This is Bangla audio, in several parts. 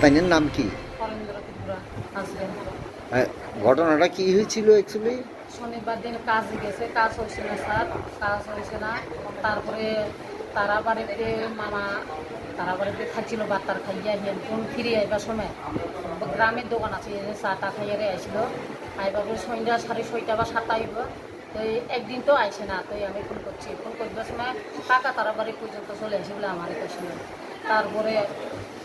তাইনের নাম কি? হরেন্দ্র ত্রিপুরা হাজবেন্ড। ঘটনাটা কি হয়েছিল অ্যাকচুয়ালি? শনিবার দিন কাজে গেছে, কাজ হয়েছে না স্যার, কাজ হয়েছে না। তারপরে তারা বাড়িতে মামা তারা বাড়িতে খাচ্ছিল, বাত্তার খাইয়া হেনফোন ফিরে আইবার সময় গ্রামের দোকান আছে, চা টা খাইয়ারে আইছিল। আইবার সন্ধ্যা 6:30 বা 7 আইব। তো একদিন তো আইসে না, তো আমি ফোন করছি, ফোন করবার সময় কাকা তারা বাড়ি পর্যন্ত চলে আসে বলে আমার কাছে। তারপরে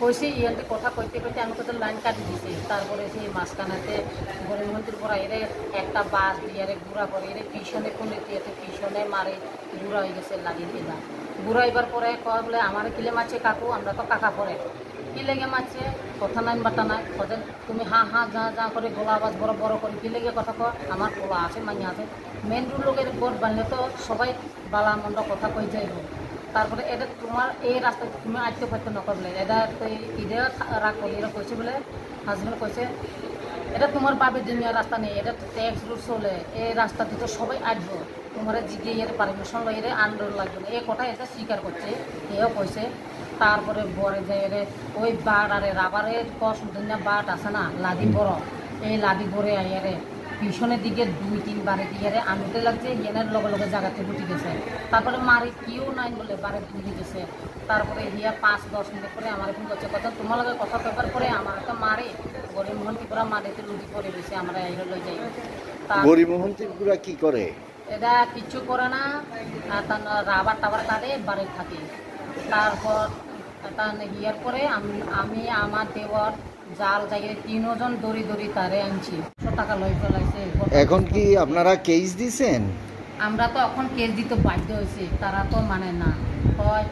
কইছে ইয়াতে কথা কইতে কইতে আমি কত লাইন কাটি দিছি। তারপরে সেই মাঝখানাতে গরিবমন্ত্রীর পর এরে একটা বাস দিয়ে গুড়া করে এর পিছনে কোন দিয়ে পিছনে মারে গুড়া হয়ে গেছে, লাগিয়ে দিলাম। ঘুরাইবার পরে কয় বলে আমার কিলে মারছে কাকু, আমরা তো কাকা পরে কি লেগে মারছে, কথা নাই বাটা নাই। কদেন তুমি হা হা যা যা করে গোলা আওয়াজ বড় বড় করে কি লেগে কথা কয়, আমার পোলা আছে মাইয়া আছে। মেন রোড লোকের ভোট বানলে তো সবাই বালা মন্দ কথা কই যাইব। তারপরে এটা তোমার এই রাস্তা তুমি আজকে হয়তো নকর বলে এটা তো ঈদের রাগ করি এরা কইছে বলে হাজবেন্ড কইছে এটা তোমার বাপের জন্য রাস্তা নেই, এটা ট্যাক্স রুট চলে, এই রাস্তাতে তো সবাই আসবো, তোমার জিগে এর পারমিশন লই এর আন্দোলন লাগবে না, এই কথা এটা স্বীকার করছে, এও কইছে। তারপরে বরে যে এর ওই বাট আরে রাবারের কস দুনিয়া বাট আছে না লাদি বড়, এই লাদি বরে আইয়ারে পিছনের দিকে 2-3 বারে দিয়ে আমিতে লাগছে, এনের লগে লগে জায়গাতে উঠে গেছে। তারপরে মারি কেউ নাই বলে বারে ধুয়ে গেছে। তারপরে হিয়া 5-10 মিনিট পরে আমার ফোন করছে, কথা তোমার লগে কথা কইবার পরে আমার একটা মারে গরিমোহন ত্রিপুরা মাটিতে লুটি পড়ে গেছে, আমরা এর লই যাই। গরিমোহন ত্রিপুরা কি করে? এটা কিচ্ছু করে না, তার রাবার টাবার তারে বাড়ি থাকে। তারপর তার হিয়ার পরে আমি আমার দেওয়ার জাল জায়গায় 3 জন দড়ি দড়ি তারে আনছি, 100 টাকা লই ফেলাইছে। এখন কি আপনারা কেস দিছেন? আমরা তো এখন কেস দিতে বাধ্য হয়েছি, তারা তো মানে না। হয়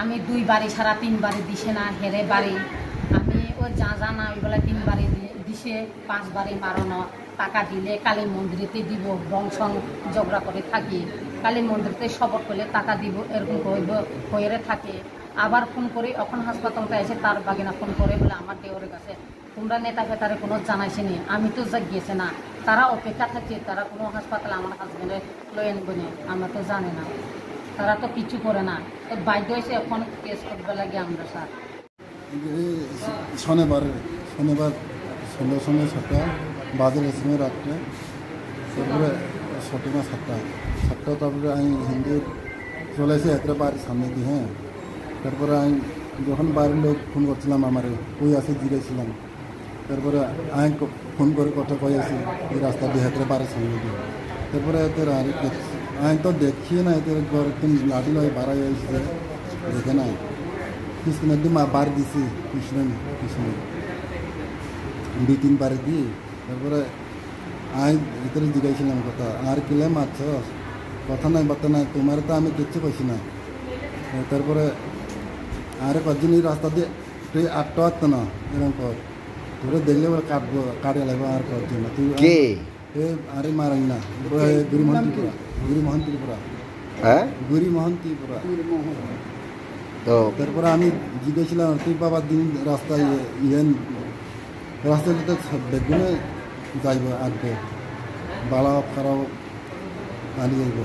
আমি 2 বাড়ি ছাড়া 3 বাড়ি দিছে না হেরে বাড়ি, আমি ওই যা যা না ওইবেলা 3 বাড়ি দিছে, 5 বাড়ি মারানো। টাকা দিলে কালী মন্দিরেতে দিব, বংশন ঝগড়া করে থাকি, কালী মন্দিরেতে শপথ করলে টাকা দিব, এরকম কইব হয়ে থাকে। আবার ফোন করি, এখন হাসপাতালটা এসে তার বাগিনা ফোন করে বলে আমার দেওয়ারের কাছে তোমরা নেতা ফেতারে কোনো জানাইছেনি, আমি তো যা গিয়েছে না, তারা অপেক্ষা থাকছে, তারা কোনো হাসপাতালে আমার হাজবেন্ডে লই আনবো না, আমরা তো জানি না, তারা তো কিছু করে না। তো বাধ্য হয়েছে এখন কেস করবে লাগে আমরা স্যার। শনিবার সন্ধ্যা 7টা বাজে সময় রাত্রে, তারপরে 6টা না 7টা তারপরে আমি হিন্দু চলে এসে একটা বাড়ির সামনে দিই। হ্যাঁ, তারপরে আমি যখন বাড়ির লোক ফোন করছিলাম আমার ওই আসে জিরেছিলাম, তারপরে আমি ফোন করে কথা কয়ে আসি এই রাস্তা দিয়ে হাতের বাড়ির সামনে দিয়ে। তারপরে এতে আমি তো দেখছি না, এতে একদম লাঠি লয় বাড়াই আসছে, দেখে নাই পিছনে একদম বাড়ি দিছি, পিছনে 2-3 বাড়ি দিই। তারপরে আমি ভিতরে জিজ্ঞাসিলাম কথা আর কিলে মারছ, কথা নাই বার্তা নাই, তোমার তো আমি কিচ্ছু কইছি না। তারপরে আরে কদিন এই রাস্তা দিয়ে তুই আটটা আসতো না, এরকম কর তোরা দেখলে বলে কাটবো, কাটে লাগবে আর কদিন না তুই আরে মারাই না। গরিমোহন ত্রিপুরা, হ্যাঁ গরিমোহন ত্রিপুরা। তো তারপরে আমি জিজ্ঞেছিলাম তুই বাবার দিন রাস্তায় রাস্তায় বেগুনে যাইব আগে বালা খারাপ আনি যাইব।